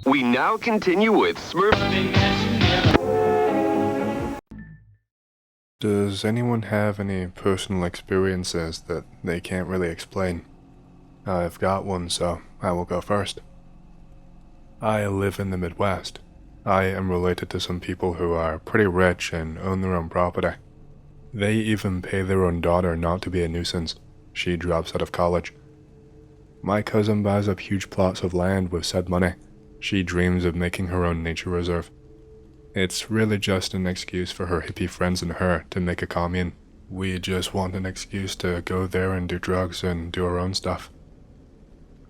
We now continue with Smurf. Does anyone have any personal experiences that they can't really explain? I've got one, so I will go first. I live in the Midwest. I am related to some people who are pretty rich and own their own property. They even pay their own daughter not to be a nuisance. She drops out of college. My cousin buys up huge plots of land with said money. She dreams of making her own nature reserve. It's really just an excuse for her hippie friends and her to make a commune. We just want an excuse to go there and do drugs and do our own stuff.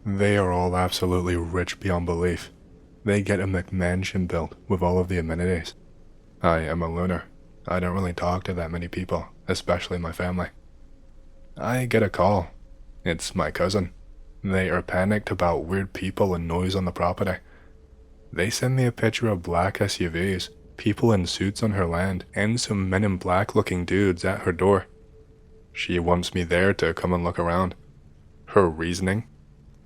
They are all absolutely rich beyond belief. They get a McMansion built with all of the amenities. I am a loner. I don't really talk to that many people, especially my family. I get a call. It's my cousin. They are panicked about weird people and noise on the property. They send me a picture of black SUVs, people in suits on her land, and some men in black looking dudes at her door. She wants me there to come and look around. Her reasoning?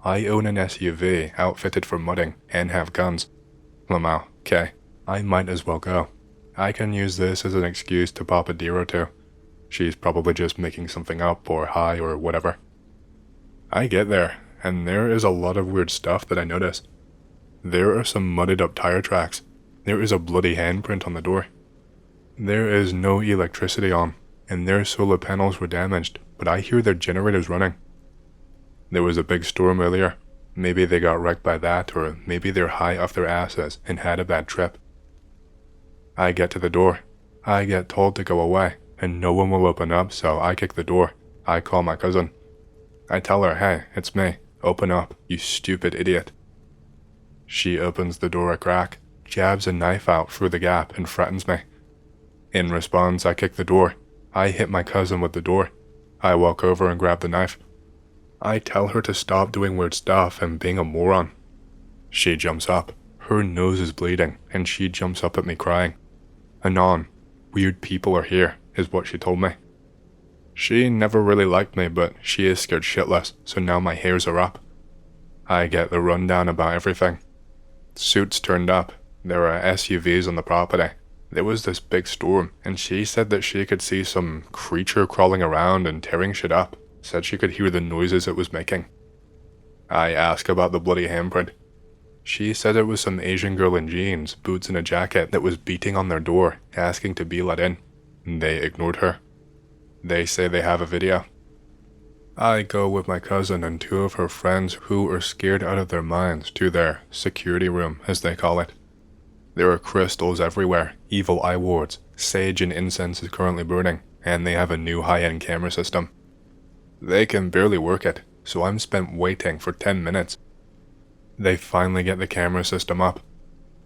I own an SUV outfitted for mudding and have guns. Lamau, okay, I might as well go. I can use this as an excuse to pop a deer or two. She's probably just making something up or high or whatever. I get there, and there is a lot of weird stuff that I notice. There are some mudded up tire tracks. There is a bloody handprint on the door. There is no electricity on, and their solar panels were damaged, but I hear their generators running. There was a big storm earlier. Maybe they got wrecked by that, or maybe they're high off their asses and had a bad trip. I get to the door. I get told to go away, and no one will open up, so I kick the door. I call my cousin. I tell her, hey, it's me. Open up, you stupid idiot. She opens the door a crack, jabs a knife out through the gap, and threatens me. In response, I kick the door. I hit my cousin with the door. I walk over and grab the knife. I tell her to stop doing weird stuff and being a moron. She jumps up. Her nose is bleeding, and she jumps up at me crying. Anon, weird people are here, is what she told me. She never really liked me, but she is scared shitless, so now my hairs are up. I get the rundown about everything. Suits turned up. There are SUVs on the property. There was this big storm, and she said that she could see some creature crawling around and tearing shit up. Said she could hear the noises it was making. I ask about the bloody handprint. She said it was some Asian girl in jeans, boots and a jacket that was beating on their door, asking to be let in. They ignored her. They say they have a video. I go with my cousin and two of her friends who are scared out of their minds to their security room, as they call it. There are crystals everywhere, evil eye wards, sage and incense is currently burning, and they have a new high-end camera system. They can barely work it, so I'm spent waiting for 10 minutes. They finally get the camera system up.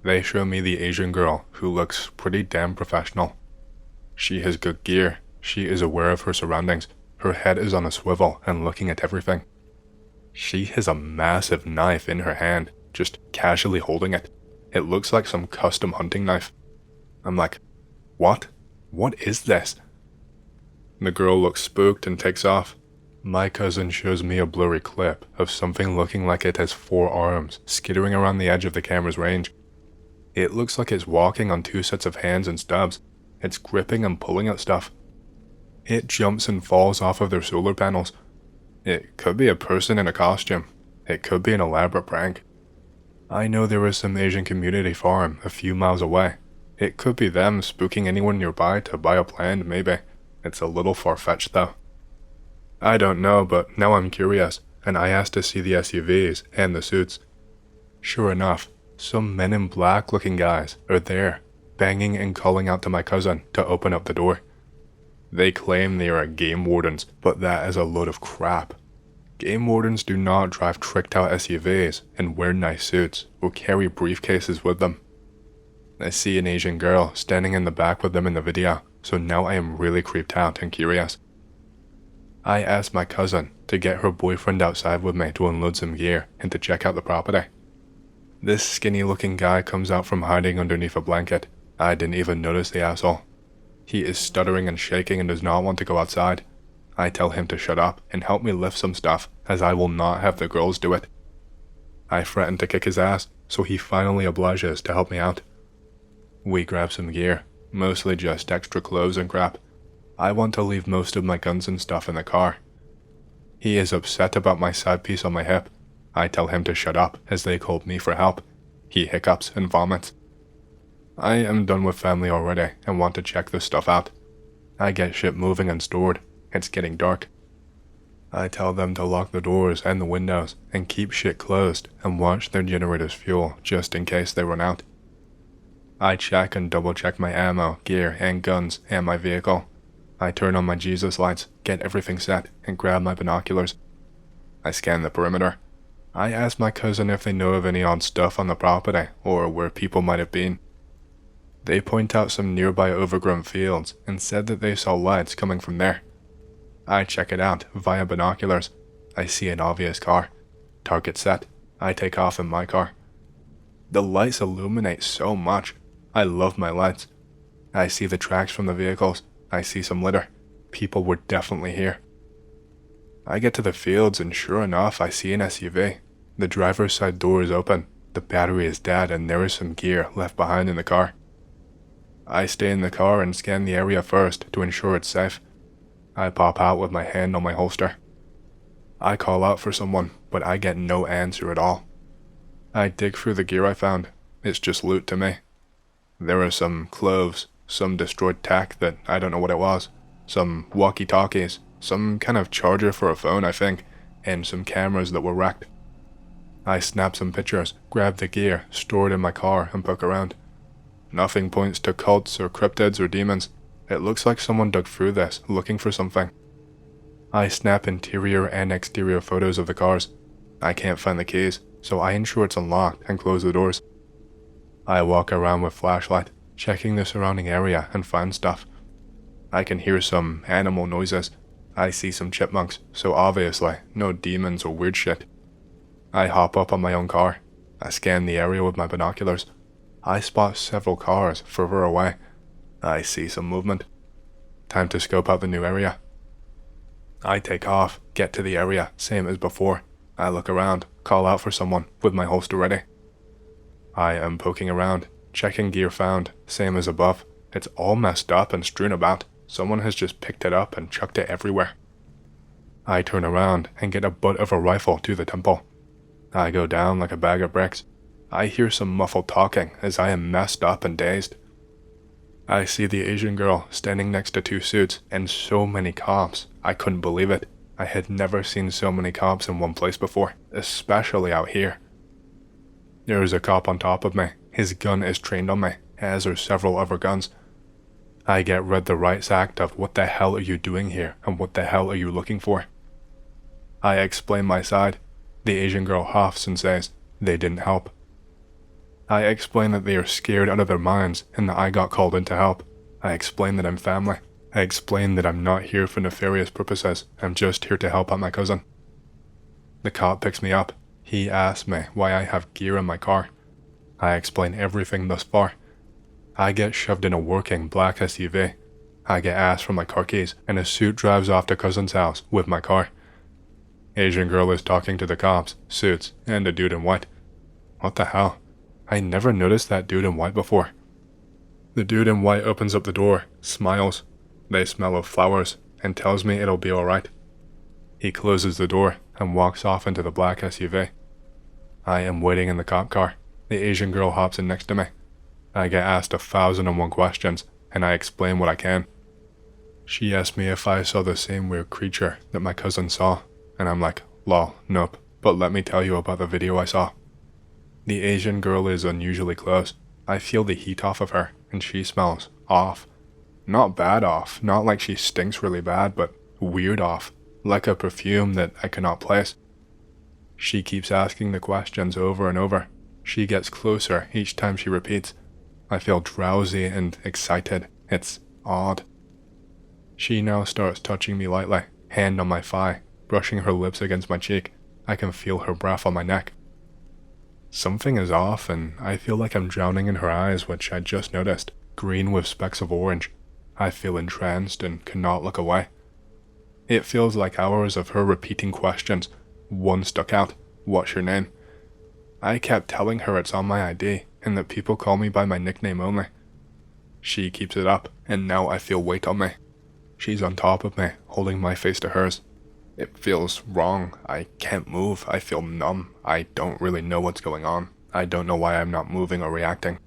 They show me the Asian girl, who looks pretty damn professional. She has good gear, she is aware of her surroundings, her head is on a swivel and looking at everything. She has a massive knife in her hand, just casually holding it. It looks like some custom hunting knife. I'm like, what? What is this? The girl looks spooked and takes off. My cousin shows me a blurry clip of something looking like it has 4 arms skittering around the edge of the camera's range. It looks like it's walking on 2 sets of hands and stubs. It's gripping and pulling at stuff. It jumps and falls off of their solar panels. It could be a person in a costume. It could be an elaborate prank. I know there is some Asian community farm a few miles away. It could be them spooking anyone nearby to buy up land, maybe. It's a little far-fetched though. I don't know, but now I'm curious, and I asked to see the SUVs and the suits. Sure enough, some men in black looking guys are there, banging and calling out to my cousin to open up the door. They claim they are game wardens, but that is a load of crap. Game wardens do not drive tricked out SUVs and wear nice suits or carry briefcases with them. I see an Asian girl standing in the back with them in the video, so now I am really creeped out and curious. I asked my cousin to get her boyfriend outside with me to unload some gear and to check out the property. This skinny looking guy comes out from hiding underneath a blanket. I didn't even notice the asshole. He is stuttering and shaking and does not want to go outside. I tell him to shut up and help me lift some stuff, as I will not have the girls do it. I threaten to kick his ass, so he finally obliges to help me out. We grab some gear, mostly just extra clothes and crap. I want to leave most of my guns and stuff in the car. He is upset about my side piece on my hip. I tell him to shut up as they called me for help. He hiccups and vomits. I am done with family already and want to check this stuff out. I get shit moving and stored. It's getting dark. I tell them to lock the doors and the windows and keep shit closed and watch their generators fuel just in case they run out. I check and double check my ammo, gear, and guns and my vehicle. I turn on my Jesus lights, get everything set, and grab my binoculars. I scan the perimeter. I ask my cousin if they know of any odd stuff on the property or where people might have been. They point out some nearby overgrown fields and said that they saw lights coming from there. I check it out via binoculars. I see an obvious car. Target set. I take off in my car. The lights illuminate so much. I love my lights. I see the tracks from the vehicles. I see some litter. People were definitely here. I get to the fields and sure enough I see an SUV. The driver's side door is open. The battery is dead and there is some gear left behind in the car. I stay in the car and scan the area first to ensure it's safe. I pop out with my hand on my holster. I call out for someone, but I get no answer at all. I dig through the gear I found. It's just loot to me. There are some clothes, some destroyed tech that I don't know what it was, some walkie-talkies, some kind of charger for a phone I think, and some cameras that were wrecked. I snap some pictures, grab the gear, store it in my car, and poke around. Nothing points to cults or cryptids or demons. It looks like someone dug through this, looking for something. I snap interior and exterior photos of the cars. I can't find the keys, so I ensure it's unlocked and close the doors. I walk around with flashlight, checking the surrounding area and find stuff. I can hear some animal noises. I see some chipmunks, so obviously no demons or weird shit. I hop up on my own car. I scan the area with my binoculars. I spot several cars further away. I see some movement. Time to scope out the new area. I take off, get to the area, same as before. I look around, call out for someone, with my holster ready. I am poking around, checking gear found, same as above. It's all messed up and strewn about. Someone has just picked it up and chucked it everywhere. I turn around and get a butt of a rifle to the temple. I go down like a bag of bricks. I hear some muffled talking as I am messed up and dazed. I see the Asian girl standing next to two suits and so many cops. I couldn't believe it. I had never seen so many cops in one place before, especially out here. There is a cop on top of me. His gun is trained on me, as are several other guns. I get read the rights act of what the hell are you doing here and what the hell are you looking for. I explain my side. The Asian girl huffs and says they didn't help. I explain that they are scared out of their minds and that I got called in to help. I explain that I'm family. I explain that I'm not here for nefarious purposes. I'm just here to help out my cousin. The cop picks me up. He asks me why I have gear in my car. I explain everything thus far. I get shoved in a working black SUV. I get asked for my car keys and a suit drives off to cousin's house with my car. Asian girl is talking to the cops, suits, and a dude in white. What the hell? I never noticed that dude in white before. The dude in white opens up the door, smiles. They smell of flowers, and tells me it'll be alright. He closes the door and walks off into the black SUV. I am waiting in the cop car. The Asian girl hops in next to me. I get asked 1,001 questions, and I explain what I can. She asks me if I saw the same weird creature that my cousin saw, and I'm like, lol, nope, but let me tell you about the video I saw. The Asian girl is unusually close. I feel the heat off of her, and she smells off. Not bad off, not like she stinks really bad, but weird off, like a perfume that I cannot place. She keeps asking the questions over and over. She gets closer each time she repeats. I feel drowsy and excited. It's odd. She now starts touching me lightly, hand on my thigh, brushing her lips against my cheek. I can feel her breath on my neck. Something is off and I feel like I'm drowning in her eyes, which I just noticed, green with specks of orange. I feel entranced and cannot look away. It feels like hours of her repeating questions. One stuck out. What's your name? I kept telling her it's on my ID and that people call me by my nickname only. She keeps it up, and now I feel weight on me. She's on top of me, holding my face to hers. It feels wrong. I can't move. I feel numb. I don't really know what's going on. I don't know why I'm not moving or reacting.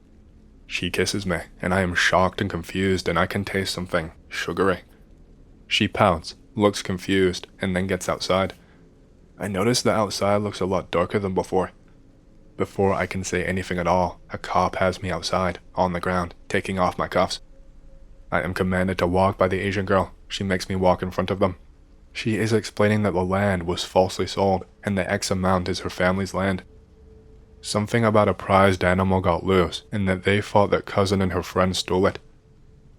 She kisses me, and I am shocked and confused, and I can taste something sugary. She pouts, looks confused, and then gets outside. I notice the outside looks a lot darker than before. Before I can say anything at all, a cop has me outside, on the ground, taking off my cuffs. I am commanded to walk by the Asian girl. She makes me walk in front of them. She is explaining that the land was falsely sold, and the X amount is her family's land. Something about a prized animal got loose, and that they thought that cousin and her friend stole it.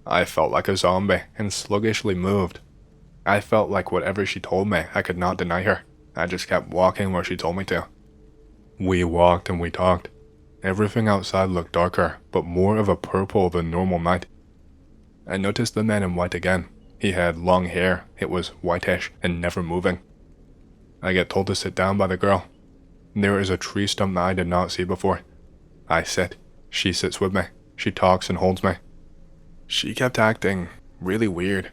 I felt like a zombie, and sluggishly moved. I felt like whatever she told me, I could not deny her. I just kept walking where she told me to. We walked and we talked. Everything outside looked darker, but more of a purple than normal night. I noticed the man in white again. He had long hair, it was whitish, and never moving. I get told to sit down by the girl. There is a tree stump that I did not see before. I sit. She sits with me. She talks and holds me. She kept acting really weird.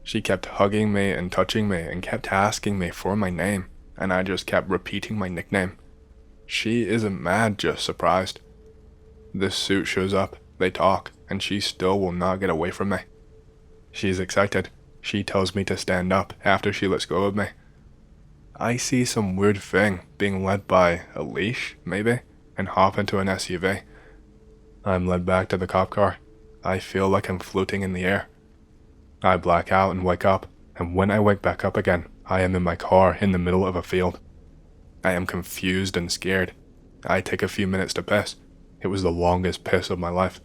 She kept hugging me and touching me and kept asking me for my name, and I just kept repeating my nickname. She isn't mad, just surprised. This suit shows up, they talk, and she still will not get away from me. She's excited. She tells me to stand up after she lets go of me. I see some weird thing being led by a leash, maybe, and hop into an SUV. I'm led back to the cop car. I feel like I'm floating in the air. I black out and wake up, and when I wake back up again, I am in my car in the middle of a field. I am confused and scared. I take a few minutes to piss. It was the longest piss of my life.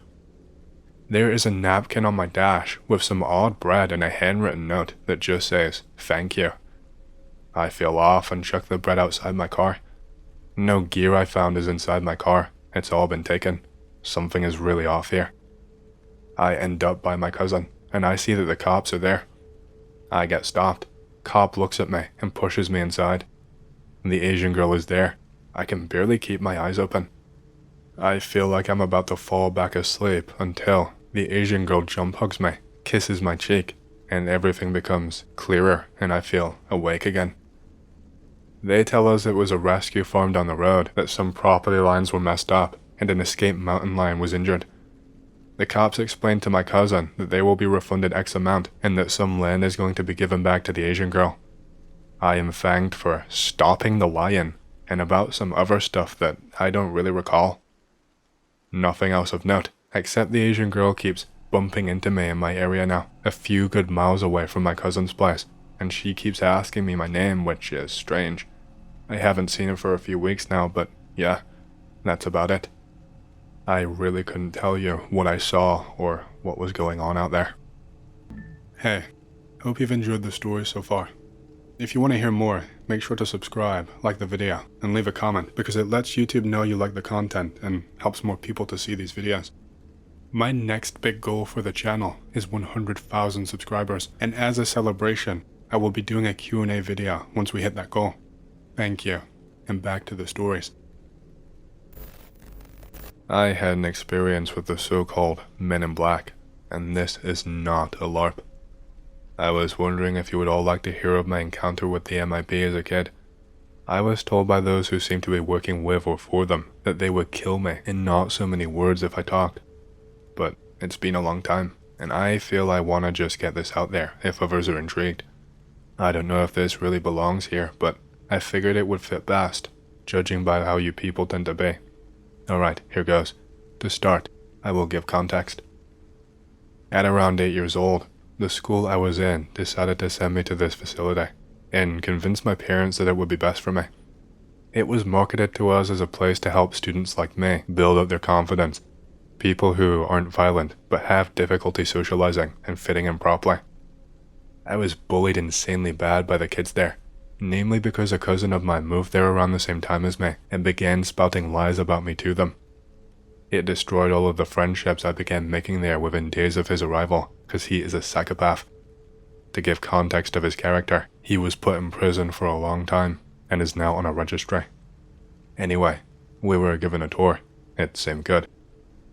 There is a napkin on my dash with some odd bread and a handwritten note that just says, "Thank you." I feel off and chuck the bread outside my car. No gear I found is inside my car. It's all been taken. Something is really off here. I end up by my cousin, and I see that the cops are there. I get stopped. Cop looks at me and pushes me inside. The Asian girl is there. I can barely keep my eyes open. I feel like I'm about to fall back asleep until the Asian girl jump hugs me, kisses my cheek, and everything becomes clearer and I feel awake again. They tell us it was a rescue farm down the road, that some property lines were messed up and an escaped mountain lion was injured. The cops explained to my cousin that they will be refunded X amount and that some land is going to be given back to the Asian girl. I am thanked for stopping the lion and about some other stuff that I don't really recall. Nothing else of note, except the Asian girl keeps bumping into me in my area now, a few good miles away from my cousin's place, and she keeps asking me my name, which is strange. I haven't seen her for a few weeks now, but yeah, that's about it. I really couldn't tell you what I saw or what was going on out there. Hey, hope you've enjoyed the story so far. If you want to hear more, make sure to subscribe, like the video, and leave a comment because it lets YouTube know you like the content and helps more people to see these videos. My next big goal for the channel is 100,000 subscribers, and as a celebration, I will be doing a Q&A video once we hit that goal. Thank you, and back to the stories. I had an experience with the so-called Men in Black, and this is not a LARP. I was wondering if you would all like to hear of my encounter with the MIB as a kid. I was told by those who seemed to be working with or for them that they would kill me in not so many words if I talked. But it's been a long time, and I feel I want to just get this out there if others are intrigued. I don't know if this really belongs here, but I figured it would fit best, judging by how you people tend to be. Alright, here goes. To start, I will give context. At around 8 years old, the school I was in decided to send me to this facility, and convinced my parents that it would be best for me. It was marketed to us as a place to help students like me build up their confidence, people who aren't violent but have difficulty socializing and fitting in properly. I was bullied insanely bad by the kids there, namely because a cousin of mine moved there around the same time as me and began spouting lies about me to them. It destroyed all of the friendships I began making there within days of his arrival, because he is a psychopath. To give context of his character, he was put in prison for a long time, and is now on a registry. Anyway, We were given a tour. It seemed good.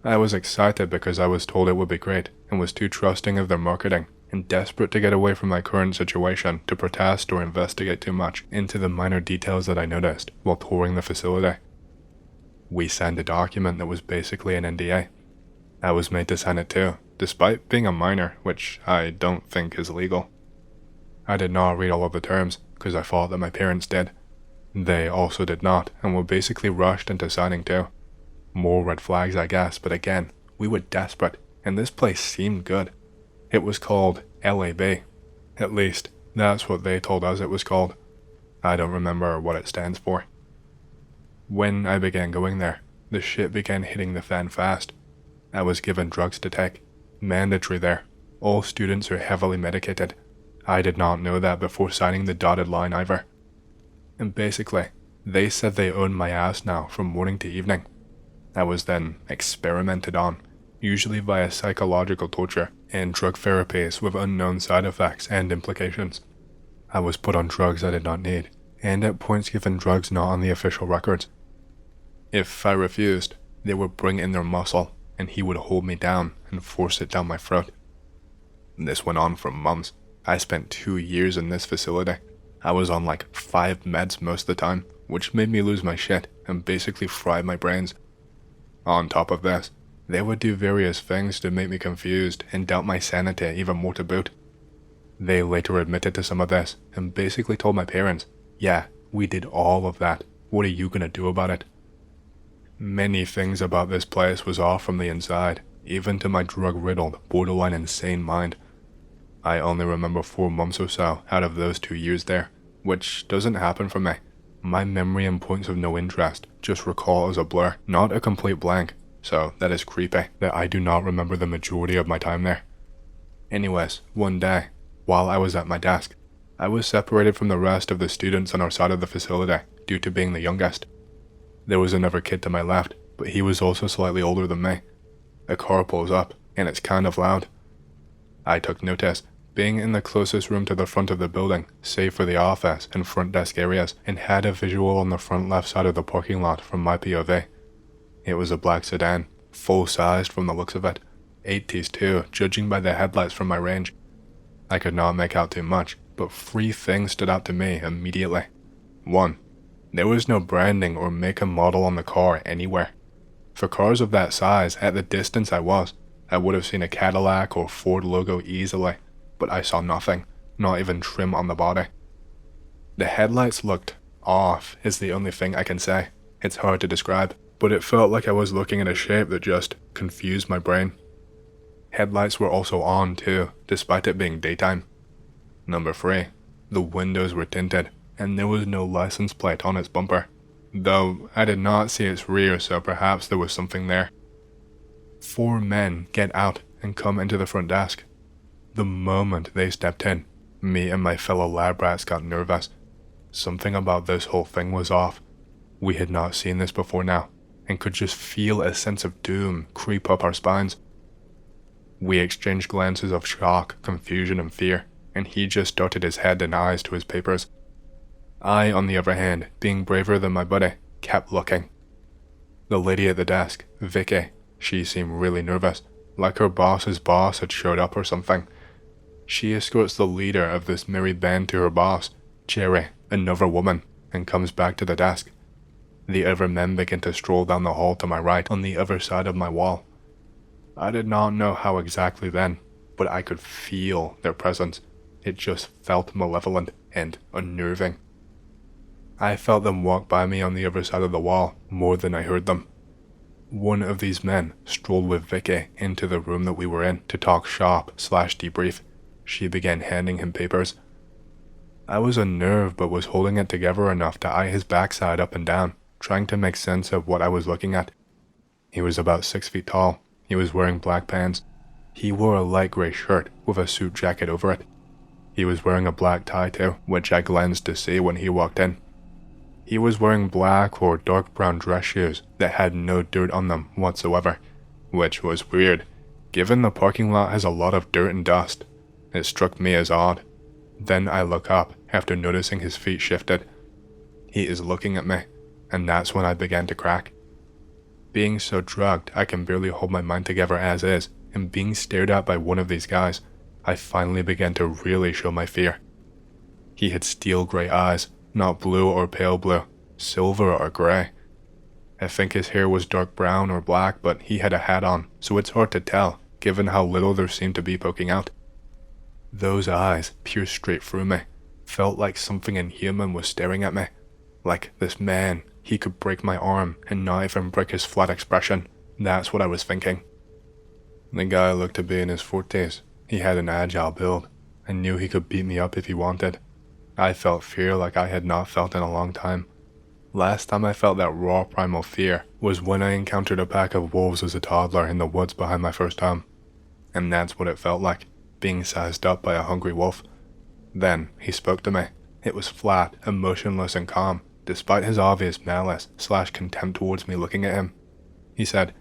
I was excited because I was told it would be great and was too trusting of their marketing and desperate to get away from my current situation to protest or investigate too much into the minor details that I noticed while touring the facility. We signed a document that was basically an NDA. I was made to sign it too, despite being a minor, which I don't think is legal. I did not read all of the terms because I thought that my parents did. They also did not and were basically rushed into signing too. More red flags, I guess, but again, we were desperate and this place seemed good. It was called LAB. At least, that's what they told us it was called. I don't remember what it stands for. When I began going there, the shit began hitting the fan fast. I was given drugs to take. Mandatory there. All students are heavily medicated. I did not know that before signing the dotted line either. And basically, they said they owned my ass now from morning to evening. I was then experimented on, usually via psychological torture and drug therapies with unknown side effects and implications. I was put on drugs I did not need, and at points given drugs not on the official records. If I refused, they would bring in their muscle, and he would hold me down and force it down my throat. This went on for months. I spent 2 years in this facility. I was on like 5 meds most of the time, which made me lose my shit and basically fried my brains. On top of this, they would do various things to make me confused and doubt my sanity even more to boot. They later admitted to some of this and basically told my parents, yeah, we did all of that. What are you gonna do about it? Many things about this place was off from the inside, even to my drug-riddled, borderline insane mind. I only remember 4 months or so out of those 2 years there, which doesn't happen for me. My memory and points of no interest just recall as a blur, not a complete blank, so that is creepy that I do not remember the majority of my time there. Anyways, one day, while I was at my desk, I was separated from the rest of the students on our side of the facility due to being the youngest. There was another kid to my left, but he was also slightly older than me. A car pulls up, and it's kind of loud. I took notice, being in the closest room to the front of the building, save for the office and front desk areas, and had a visual on the front left side of the parking lot from my POV. It was a black sedan, full-sized from the looks of it, 80s too, judging by the headlights from my range. I could not make out too much, but 3 things stood out to me immediately. 1. There was no branding or make and model on the car anywhere. For cars of that size, at the distance I would have seen a Cadillac or Ford logo easily, but I saw nothing, not even trim on the body. The headlights looked off is the only thing I can say. It's hard to describe, but it felt like I was looking at a shape that just confused my brain. Headlights were also on too, despite it being daytime. Number 3, the windows were tinted, and there was no license plate on its bumper, though I did not see its rear, so perhaps there was something there. 4 men get out and come into the front desk. The moment they stepped in, me and my fellow lab rats got nervous. Something about this whole thing was off. We had not seen this before now, and could just feel a sense of doom creep up our spines. We exchanged glances of shock, confusion, and fear, and he just darted his head and eyes to his papers. I, on the other hand, being braver than my buddy, kept looking. The lady at the desk, Vicky, she seemed really nervous, like her boss's boss had showed up or something. She escorts the leader of this merry band to her boss, Jerry, another woman, and comes back to the desk. The other men begin to stroll down the hall to my right on the other side of my wall. I did not know how exactly then, but I could feel their presence. It just felt malevolent and unnerving. I felt them walk by me on the other side of the wall more than I heard them. One of these men strolled with Vicky into the room that we were in to talk shop/debrief. She began handing him papers. I was unnerved but was holding it together enough to eye his backside up and down, trying to make sense of what I was looking at. He was about 6 feet tall. He was wearing black pants. He wore a light grey shirt with a suit jacket over it. He was wearing a black tie too, which I glanced to see when he walked in. He was wearing black or dark brown dress shoes that had no dirt on them whatsoever, which was weird, given the parking lot has a lot of dirt and dust. It struck me as odd. Then I look up after noticing his feet shifted. He is looking at me, and that's when I began to crack. Being so drugged, I can barely hold my mind together as is, and being stared at by one of these guys, I finally began to really show my fear. He had steel gray eyes, not blue or pale blue, silver or gray. I think his hair was dark brown or black, but he had a hat on, so it's hard to tell, given how little there seemed to be poking out. Those eyes pierced straight through me, felt like something inhuman was staring at me. Like this man, he could break my arm and not even break his flat expression. That's what I was thinking. The guy looked to be in his 40s. He had an agile build. I knew he could beat me up if he wanted. I felt fear like I had not felt in a long time. Last time I felt that raw primal fear was when I encountered a pack of wolves as a toddler in the woods behind my first home. And that's what it felt like, being sized up by a hungry wolf. Then he spoke to me. It was flat, emotionless and calm, despite his obvious malice/contempt towards me looking at him. He said,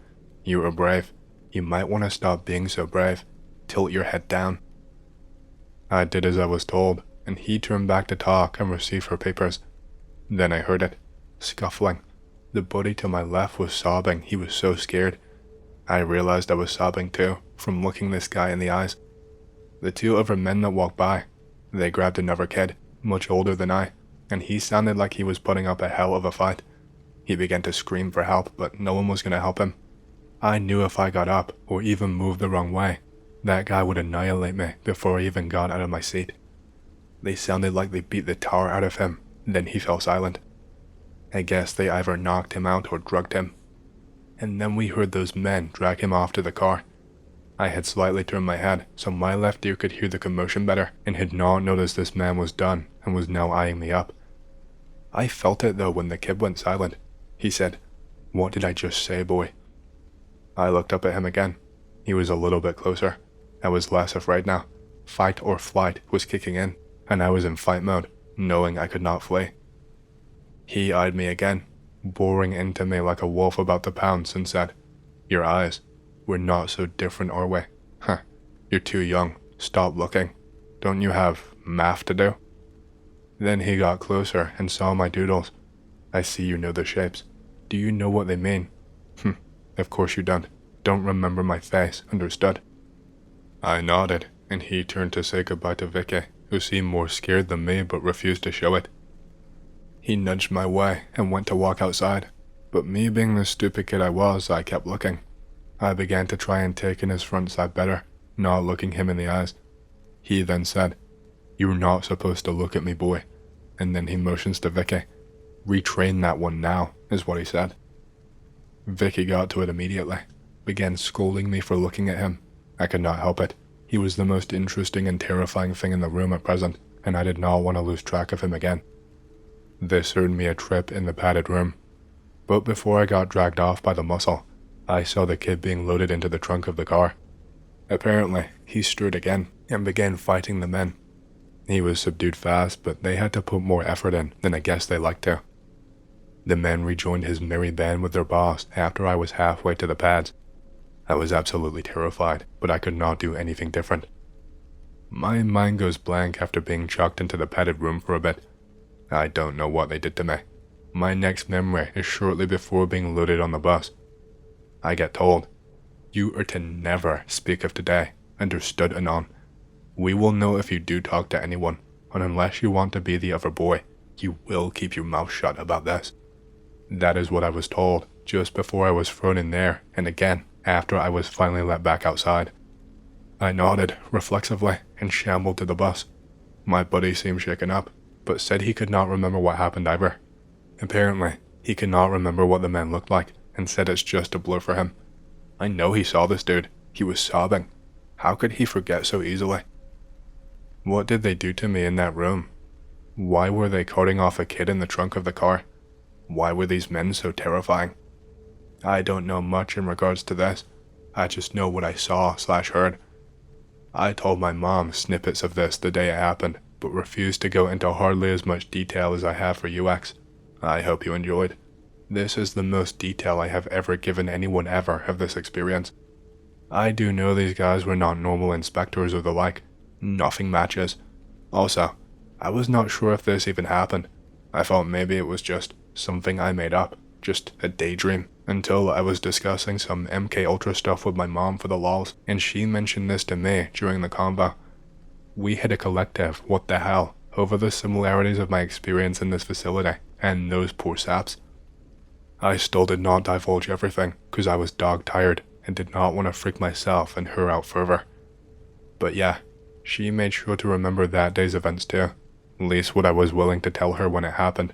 "You are brave. You might want to stop being so brave. Tilt your head down." I did as I was told, and he turned back to talk and receive her papers. Then I heard it. Scuffling. The buddy to my left was sobbing. He was so scared. I realized I was sobbing too, from looking this guy in the eyes. The two other men that walked by, they grabbed another kid, much older than I, and he sounded like he was putting up a hell of a fight. He began to scream for help, but no one was going to help him. I knew if I got up, or even moved the wrong way, that guy would annihilate me before I even got out of my seat. They sounded like they beat the tar out of him, then he fell silent. I guess they either knocked him out or drugged him. And then we heard those men drag him off to the car. I had slightly turned my head, so my left ear could hear the commotion better, and had not noticed this man was done and was now eyeing me up. I felt it though when the kid went silent. He said, "What did I just say, boy?" I looked up at him again. He was a little bit closer. I was less afraid now. Fight or flight was kicking in, and I was in fight mode, knowing I could not flee. He eyed me again, boring into me like a wolf about to pounce, and said, "Your eyes. We're not so different, are we? Huh. You're too young. Stop looking. Don't you have math to do?" Then he got closer and saw my doodles. "I see you know the shapes. Do you know what they mean?" Of course you don't. Don't remember my face, understood?" I nodded, and he turned to say goodbye to Vicky, who seemed more scared than me but refused to show it. He nudged my way and went to walk outside, but me being the stupid kid I was, I kept looking. I began to try and take in his front side better, not looking him in the eyes. He then said, "You're not supposed to look at me, boy," and then he motions to Vicky. "Retrain that one now," is what he said. Vicky got to it immediately, began scolding me for looking at him. I could not help it. He was the most interesting and terrifying thing in the room at present, and I did not want to lose track of him again. This earned me a trip in the padded room. But before I got dragged off by the muscle, I saw the kid being loaded into the trunk of the car. Apparently, he stirred again and began fighting the men. He was subdued fast, but they had to put more effort in than I guess they liked to. The men rejoined his merry band with their boss after I was halfway to the pads. I was absolutely terrified, but I could not do anything different. My mind goes blank after being chucked into the padded room for a bit. I don't know what they did to me. My next memory is shortly before being loaded on the bus. I get told, "You are to never speak of today, understood, Anon? We will know if you do talk to anyone, and unless you want to be the other boy, you will keep your mouth shut about this." That is what I was told just before I was thrown in there, and again after I was finally let back outside. I nodded reflexively and shambled to the bus. My buddy seemed shaken up, but said he could not remember what happened either. Apparently, he could not remember what the men looked like, and said it's just a blur for him. I know he saw this dude. He was sobbing. How could he forget so easily? What did they do to me in that room? Why were they carting off a kid in the trunk of the car? Why were these men so terrifying? I don't know much in regards to this. I just know what I saw/heard. I told my mom snippets of this the day it happened, but refused to go into hardly as much detail as I have for UX. I hope you enjoyed. This is the most detail I have ever given anyone ever of this experience. I do know these guys were not normal inspectors or the like. Nothing matches. Also, I was not sure if this even happened. I thought maybe it was just something I made up, just a daydream, until I was discussing some MK Ultra stuff with my mom for the lols, and she mentioned this to me during the convo. We had a collective what the hell over the similarities of my experience in this facility and those poor saps. I still did not divulge everything because I was dog tired and did not want to freak myself and her out further. But yeah, she made sure to remember that day's events too, at least what I was willing to tell her when it happened,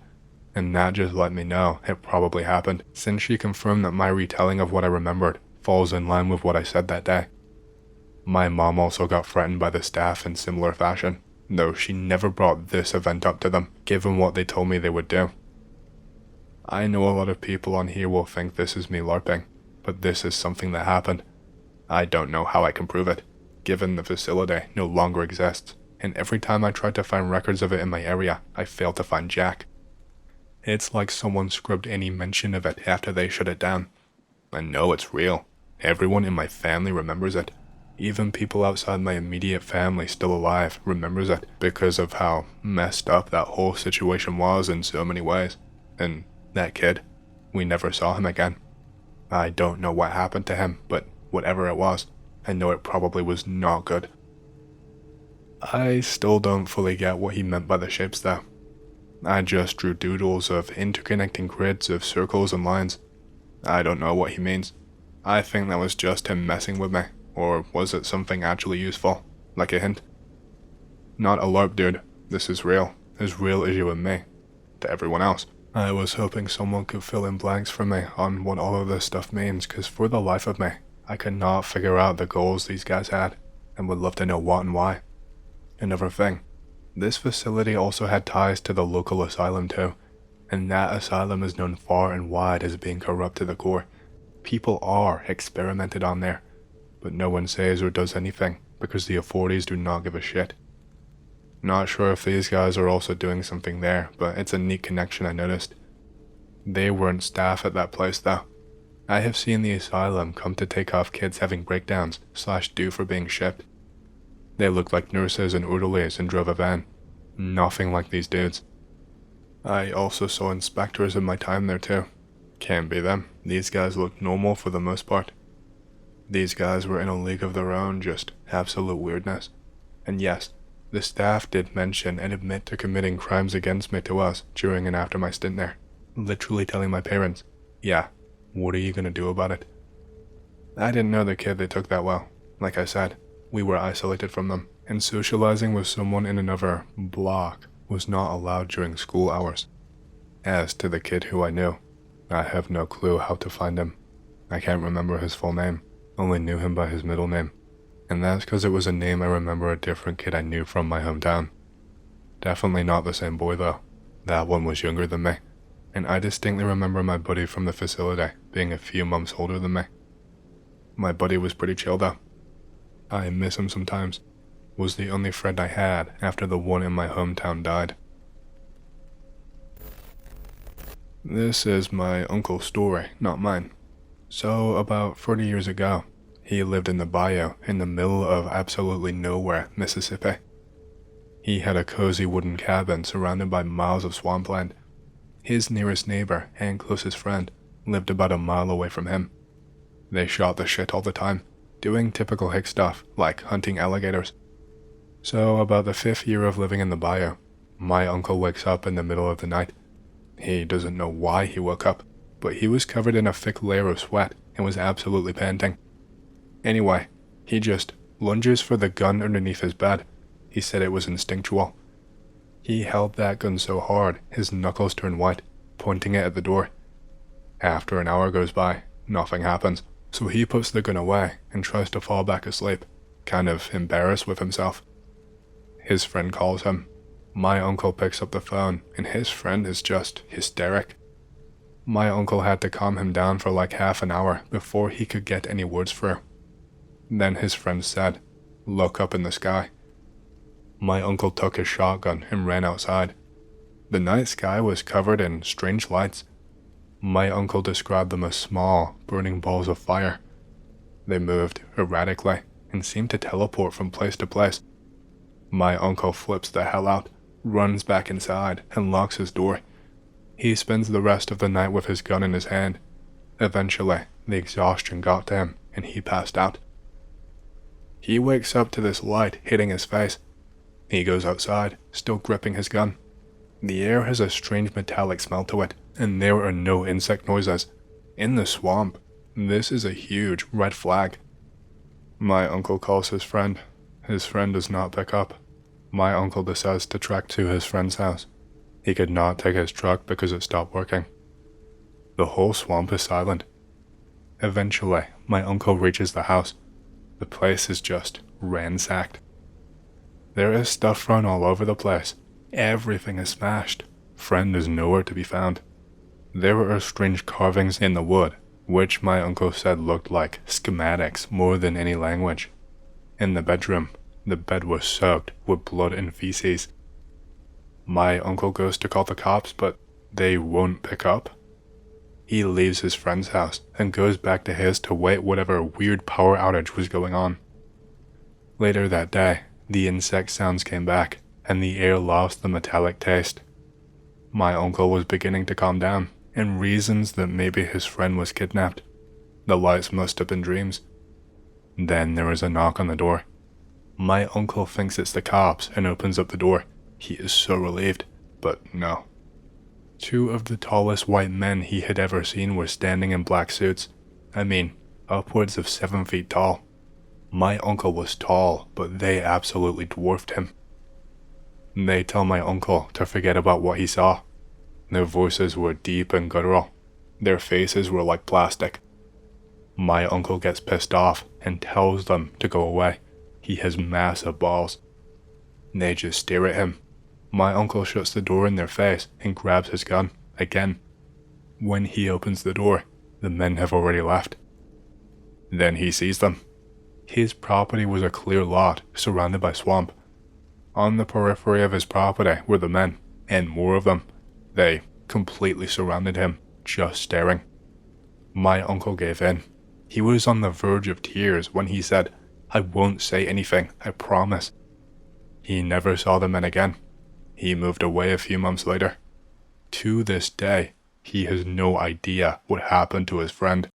and that just let me know it probably happened, since she confirmed that my retelling of what I remembered falls in line with what I said that day. My mom also got threatened by the staff in similar fashion, though she never brought this event up to them, given what they told me they would do. I know a lot of people on here will think this is me LARPing, but this is something that happened. I don't know how I can prove it, given the facility no longer exists, and every time I tried to find records of it in my area, I failed to find jack. It's like someone scrubbed any mention of it after they shut it down. I know it's real. Everyone in my family remembers it. Even people outside my immediate family still alive remembers it because of how messed up that whole situation was in so many ways. And that kid, we never saw him again. I don't know what happened to him, but whatever it was, I know it probably was not good. I still don't fully get what he meant by the shapes though. I just drew doodles of interconnecting grids of circles and lines. I don't know what he means. I think that was just him messing with me, or was it something actually useful, like a hint? Not a LARP, dude. This is real as you and me, to everyone else. I was hoping someone could fill in blanks for me on what all of this stuff means, cause for the life of me, I could not figure out the goals these guys had, and would love to know what and why. Another thing, this facility also had ties to the local asylum too, and that asylum is known far and wide as being corrupt to the core. People are experimented on there, but no one says or does anything because the authorities do not give a shit. Not sure if these guys are also doing something there, but it's a neat connection I noticed. They weren't staff at that place though. I have seen the asylum come to take off kids having breakdowns / due for being shipped. They looked like nurses and orderlies and drove a van. Nothing like these dudes. I also saw inspectors in my time there too. Can't be them. These guys looked normal for the most part. These guys were in a league of their own, just absolute weirdness. And yes, the staff did mention and admit to committing crimes against me to us during and after my stint there. Literally telling my parents, yeah, what are you gonna do about it? I didn't know the kid they took that well. Like I said, we were isolated from them, and socializing with someone in another block was not allowed during school hours. As to the kid who I knew, I have no clue how to find him. I can't remember his full name, only knew him by his middle name. And that's because it was a name I remember a different kid I knew from my hometown. Definitely not the same boy though. That one was younger than me, and I distinctly remember my buddy from the facility being a few months older than me. My buddy was pretty chill though. I miss him sometimes. Was the only friend I had after the one in my hometown died. This is my uncle's story, not mine. So about 30 years ago, he lived in the bayou in the middle of absolutely nowhere, Mississippi. He had a cozy wooden cabin surrounded by miles of swampland. His nearest neighbor and closest friend lived about a mile away from him. They shot the shit all the time, doing typical hick stuff like hunting alligators. So about the 5th year of living in the bayou, my uncle wakes up in the middle of the night. He doesn't know why he woke up, but he was covered in a thick layer of sweat and was absolutely panting. Anyway, he just lunges for the gun underneath his bed. He said it was instinctual. He held that gun so hard, his knuckles turn white, pointing it at the door. After an hour goes by, nothing happens, so he puts the gun away and tries to fall back asleep, kind of embarrassed with himself. His friend calls him. My uncle picks up the phone, and his friend is just hysteric. My uncle had to calm him down for like half an hour before he could get any words through. Then his friend said, "Look up in the sky." My uncle took his shotgun and ran outside. The night sky was covered in strange lights. My uncle described them as small, burning balls of fire. They moved erratically and seemed to teleport from place to place. My uncle flips the hell out, runs back inside, and locks his door. He spends the rest of the night with his gun in his hand. Eventually, the exhaustion got to him and he passed out. He wakes up to this light hitting his face. He goes outside, still gripping his gun. The air has a strange metallic smell to it, and there are no insect noises. In the swamp, this is a huge red flag. My uncle calls his friend. His friend does not pick up. My uncle decides to trek to his friend's house. He could not take his truck because it stopped working. The whole swamp is silent. Eventually, my uncle reaches the house. The place is just ransacked. There is stuff thrown all over the place. Everything is smashed. Friend is nowhere to be found. There are strange carvings in the wood, which my uncle said looked like schematics more than any language. In the bedroom, the bed was soaked with blood and feces. My uncle goes to call the cops, but they won't pick up. He leaves his friend's house and goes back to his to wait whatever weird power outage was going on. Later that day, the insect sounds came back, and the air lost the metallic taste. My uncle was beginning to calm down, and reasons that maybe his friend was kidnapped. The lights must have been dreams. Then there is a knock on the door. My uncle thinks it's the cops and opens up the door. He is so relieved, but no. Two of the tallest white men he had ever seen were standing in black suits. I mean, upwards of 7 feet tall. My uncle was tall, but they absolutely dwarfed him. They tell my uncle to forget about what he saw. Their voices were deep and guttural. Their faces were like plastic. My uncle gets pissed off and tells them to go away. He has massive balls. They just stare at him. My uncle shuts the door in their face and grabs his gun again. When he opens the door, the men have already left. Then he sees them. His property was a clear lot surrounded by swamp. On the periphery of his property were the men, and more of them. They completely surrounded him, just staring. My uncle gave in. He was on the verge of tears when he said, "I won't say anything, I promise." He never saw the men again. He moved away a few months later. To this day, he has no idea what happened to his friend.